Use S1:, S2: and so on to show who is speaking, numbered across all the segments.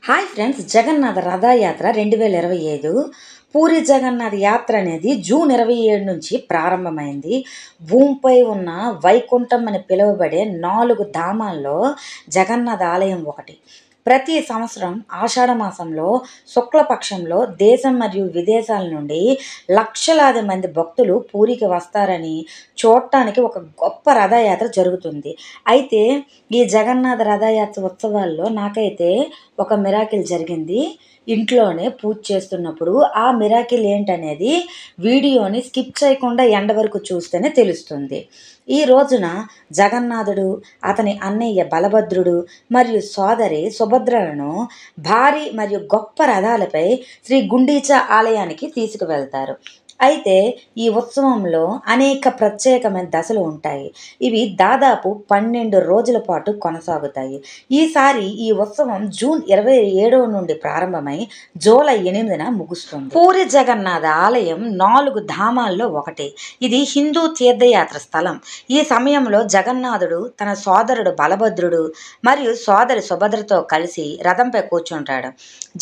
S1: Hi friends, Jagannath రథయాత్ర 2025 పూరి జగన్నాథ యాత్ర అనేది June 27 నుంచి ప్రారంభమైంది. భూమిపై ఉన్న వైకుంఠం అని పిలువబడే 4 ధామాల్లో జగన్నాథ ఆలయం ఒకటి. ప్రతి సంవత్సరం ఆషాఢ మాసంలో శుక్లపక్షంలో దేశం మరియు విదేశాల నుండి లక్షలాది మంది భక్తులు పూరికి వస్తారని చూడటానికి ఒక గొప్ప రథయాత్ర జరుగుతుంది. అయితే ఈ జగన్నాథ రథయాత్ర ఉత్సవాల్లో నాకైతే ఒక మిరాకిల్ జరిగింది. ఇంట్లోనే పూజ చేస్తున్నప్పుడు ఆ మిరాకిల్ ఏంటనేది వీడియోని స్కిప్ చేయకుండా ఎండ వరకు చూస్తేనే తెలుస్తుంది. ఈ రోజున జగన్నాథుడు, అతని అన్నయ్య బలభద్రుడు మరియు సోదరి సుభద్రలను భారీ మరియు గొప్ప రథాలపై శ్రీ గుండీచా ఆలయానికి తీసుకువెళ్తారు. అయితే ఈ ఉత్సవంలో అనేక ప్రత్యేకమైన దశలు ఉంటాయి. ఇవి దాదాపు 12 రోజుల పాటు కొనసాగుతాయి. ఈసారి ఈ ఉత్సవం జూన్ 27 నుండి ప్రారంభమై జూలై 8న ముగుస్తుంది. పూరి జగన్నాథ ఆలయం 4 ధామాల్లో ఒకటి. ఇది హిందూ తీర్థయాత్ర స్థలం. ఈ సమయంలో జగన్నాథుడు తన సోదరుడు బలభద్రుడు మరియు సోదరి సుభద్రతో కలిసి రథంపై కూర్చుంటాడు.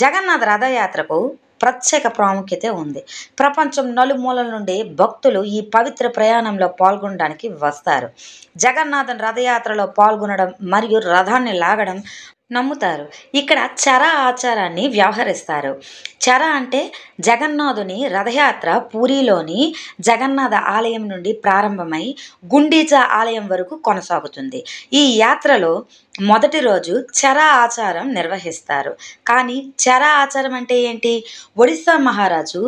S1: జగన్నాథ రథయాత్రకు ప్రత్యేక ప్రాముఖ్యత ఉంది. ప్రపంచం నలుమూలల నుండి భక్తులు ఈ పవిత్ర ప్రయాణంలో పాల్గొనడానికి వస్తారు. జగన్నాథన్ రథయాత్రలో పాల్గొనడం మరియు రథాన్ని లాగడం నమ్ముతారు. ఇక్కడ చర ఆచారాన్ని వ్యవహరిస్తారు. చర అంటే జగన్నాథుని రథయాత్ర పూరిలోని జగన్నాథ ఆలయం నుండి ప్రారంభమై గుండీచా ఆలయం వరకు కొనసాగుతుంది. ఈ యాత్రలో మొదటి రోజు చర ఆచారం నిర్వహిస్తారు. కానీ చర ఆచారం అంటే ఏంటి? ఒడిస్సా మహారాజు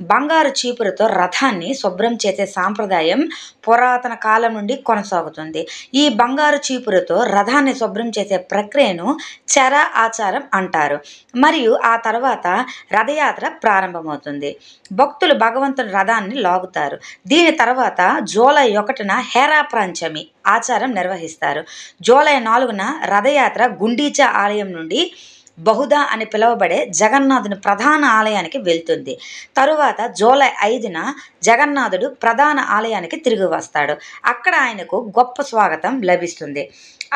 S1: బంగారు చీపురుతో రథాన్ని శుభ్రం చేసే సాంప్రదాయం పురాతన కాలం నుండి కొనసాగుతుంది. ఈ బంగారు చీపురుతో రథాన్ని శుభ్రం చేసే ప్రక్రియను చర ఆచారం అంటారు. మరియు ఆ తర్వాత రథయాత్ర ప్రారంభమవుతుంది. భక్తులు భగవంతుని రథాన్ని లాగుతారు. దీని తర్వాత జూలై 1న హేరా పంచమి ఆచారం నిర్వహిస్తారు. జూలై 4న రథయాత్ర గుండీచా ఆలయం నుండి బహుదా అని పిలువబడే జగన్నాథుని ప్రధాన ఆలయానికి వెళ్తుంది. తరువాత జూలై 5న జగన్నాథుడు ప్రధాన ఆలయానికి తిరిగి వస్తాడు. అక్కడ ఆయనకు గొప్ప స్వాగతం లభిస్తుంది.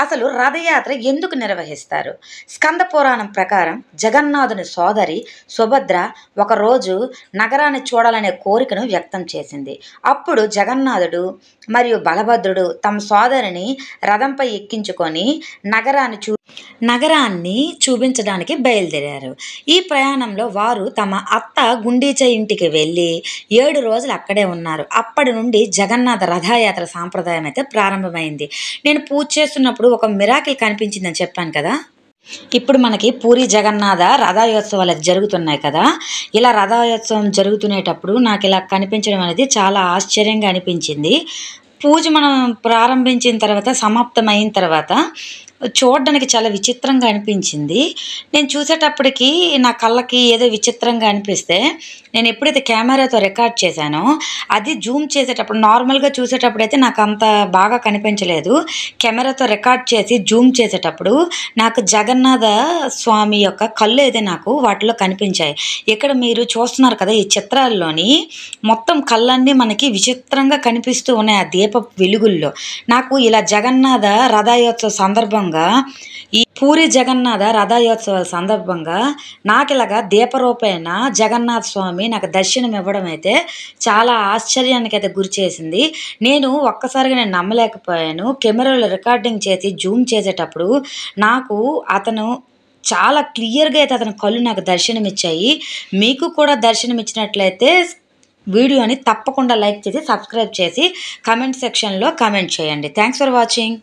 S1: అసలు రథయాత్ర ఎందుకు నిర్వహిస్తారు? స్కంద పురాణం ప్రకారం జగన్నాథుని సోదరి సుభద్ర ఒకరోజు నగరాన్ని చూడాలనే కోరికను వ్యక్తం చేసింది. అప్పుడు జగన్నాథుడు మరియు బలభద్రుడు తమ సోదరిని రథంపై ఎక్కించుకొని నగరాన్ని చూపించడానికి బయలుదేరారు. ఈ ప్రయాణంలో వారు తమ అత్త గుండీచా ఇంటికి వెళ్ళి 7 రోజులు అక్కడే ఉన్నారు. అప్పటి నుండి జగన్నాథ రథయాత్ర సాంప్రదాయం అయితే ప్రారంభమైంది. నేను పూజ చేస్తున్నప్పుడు ఒక మిరాకిల్ కనిపించిందని చెప్పాను కదా. ఇప్పుడు మనకి పూరి జగన్నాథ రథోత్సవాలు జరుగుతున్నాయి కదా. ఇలా రథోత్సవం జరుగుతునేటప్పుడు నాకు ఇలా కనిపించడం అనేది చాలా ఆశ్చర్యంగా అనిపించింది. పూజ మనం ప్రారంభించిన తర్వాత సమాప్తమైన తర్వాత చూడడానికి చాలా విచిత్రంగా అనిపించింది. నేను చూసేటప్పటికి నా కళ్ళకి ఏదో విచిత్రంగా అనిపిస్తే నేను ఎప్పుడైతే కెమెరాతో రికార్డ్ చేశానో అది జూమ్ చేసేటప్పుడు నార్మల్గా చూసేటప్పుడు అయితే నాకు అంత బాగా కనిపించలేదు. కెమెరాతో రికార్డ్ చేసి జూమ్ చేసేటప్పుడు నాకు జగన్నాథ స్వామి యొక్క కళ్ళు అయితే నాకు వాటిలో కనిపించాయి. ఇక్కడ మీరు చూస్తున్నారు కదా, ఈ చిత్రాల్లోని మొత్తం కళ్ళన్నీ మనకి విచిత్రంగా కనిపిస్తూ ఉన్నాయి ఆ దీప వెలుగుల్లో. నాకు ఇలా జగన్నాథ రథోత్సవ సందర్భంగా ఈ పూరి జగన్నాథ రథోత్సవాల సందర్భంగా నాకు ఇలాగా దీపరూపేణ జగన్నాథ స్వామి నాకు దర్శనం ఇవ్వడం అయితే చాలా ఆశ్చర్యానికి అయితే గురి చేసింది. నేను ఒక్కసారిగా నమ్మలేకపోయాను. కెమెరాలో రికార్డింగ్ చేసి జూమ్ చేసేటప్పుడు నాకు అతను చాలా క్లియర్గా అయితే అతని కళ్ళు నాకు దర్శనం ఇచ్చాయి. మీకు కూడా దర్శనం ఇచ్చినట్లయితే వీడియోని తప్పకుండా లైక్ చేసి సబ్స్క్రైబ్ చేసి కమెంట్ సెక్షన్లో కమెంట్ చేయండి. Thanks for watching.